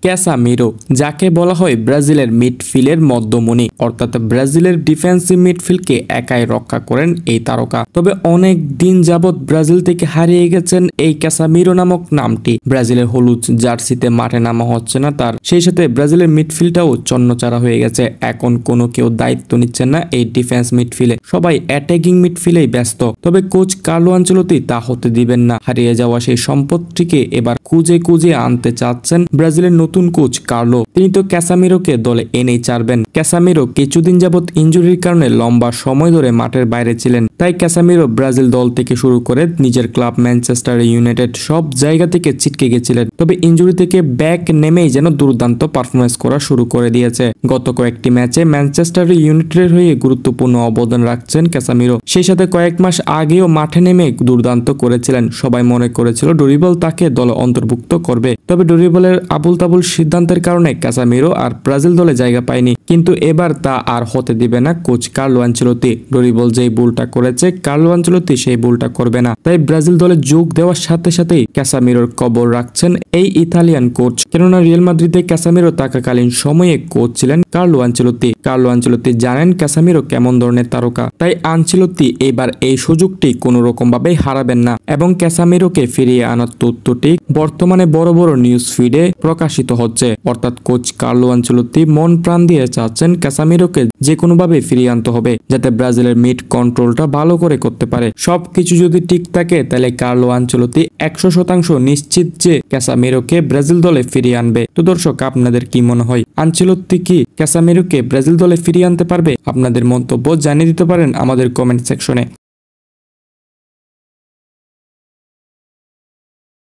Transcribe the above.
ক্যাসামিরো, যাকে বলা হয় ব্রাজিলের মিডফিল্ডের মধ্যমণি, অর্থাৎ ব্রাজিলের ডিফেন্সিভ মিডফিল্ডকে একাই রক্ষা করেন এই তারকা। তবে অনেক দিন যাবৎ ব্রাজিল থেকে হারিয়ে গেছেন এই ক্যাসামিরো নামক নামটি। ব্রাজিলের হলুদ জার্সিতে মাঠে নামা হচ্ছে না তার, সেই সাথে ব্রাজিলের মিডফিল্ডটাও চন্নচারা হয়ে গেছে। এখন কোনো কেউ দায়িত্ব নিচ্ছেন না এই ডিফেন্স মিডফিল্ডে, সবাই অ্যাটাকিং মিডফিল্ডেই ব্যস্ত। তবে কোচ কার্লো আনচেলত্তি তা হতে দিবেন না। হারিয়ে যাওয়া সেই সম্পদটিকে এবার খুঁজে খুঁজে আনতে চাচ্ছেন ব্রাজিলের নতুন কোচ কার্লো। তিনি তো ক্যাসামিরোকে দলে এনেই ছাড়বেন। ক্যাসামিরো কিছুদিন যাবৎ ইনজুরির কারণে লম্বা সময় ধরে মাঠের বাইরে ছিলেন, তাই ক্যাসামিরো ব্রাজিল দল থেকে শুরু করে নিজের ক্লাব ম্যানচেস্টার ইউনাইটেড সব জায়গা থেকে ছিটকে গেছিলেন। তবে ইনজুরি থেকে ব্যাক নেমেই যেন দুর্দান্ত পারফরমেন্স করা শুরু করে দিয়েছে। গত কয়েকটি ম্যাচে ম্যানচেস্টার ইউনাইটেডের হয়ে গুরুত্বপূর্ণ অবদান রাখছেন ক্যাসামিরো। সেই সাথে কয়েক মাস আগেও মাঠে নেমে দুর্দান্ত করেছিলেন। সবাই মনে করেছিল ডরিবল তাকে দলে অন্তর্ভুক্ত করবে, তবে ডরিবলের আবুল তাবুল সিদ্ধান্তের কারণে ক্যাসামিরো আর ব্রাজিল দলে জায়গা পায়নি। কিন্তু এবার তা আর হতে দিবে না কোচ কার্লো আনচেলত্তি। ডরিবল যেই ভুলটা করেছে কার্লো আনচেলত্তি সেই ভুলটা করবে না, তাই ব্রাজিল দলে যোগ দেওয়ার সাথে সাথেই ক্যাসামিরোর কবর রাখছেন এই ইতালিয়ান কোচ। কেননা রিয়াল মাদ্রিদে ক্যাসামিরো থাকাকালীন সময়ে কোচ ছিলেন কার্লো আনচেলত্তি। কার্লো আনচেলত্তি জানেন ক্যাসামিরো কেমন ধরনের তারকা, তাই আনচেলত্তি এবার এই সুযোগটি কোনো রকম ভাবে হারাবেন না এবং ক্যাসামিরোকে ফিরিয়ে আনার তথ্যটি বর্তমানে বড় বড় নিউজ ফিডে প্রকাশিত হচ্ছে। অর্থাৎ কোচ কার্লো আনচেলত্তি মন প্রাণ দিয়ে চাচ্ছেন ক্যাসামিরোকে যে কোনো ভাবে ফিরিয়ে আনতে হবে, যাতে ব্রাজিলের মিড কন্ট্রোলটা ভালো করে করতে পারে। সবকিছু যদি ঠিক থাকে তাহলে কার্লো আনচেলত্তি 100% নিশ্চিত যে ক্যাসামিরোকে ব্রাজিল দলে ফিরিয়ে আনবে। তো দর্শক, আপনাদের কি মনে হয়, আনচেলত্তি কি ক্যাসামিরোকে ব্রাজিল দলে ফিরিয়ে আনতে পারবে? আপনাদের মন্তব্য জানিয়ে দিতে পারেন আমাদের কমেন্ট সেকশনে।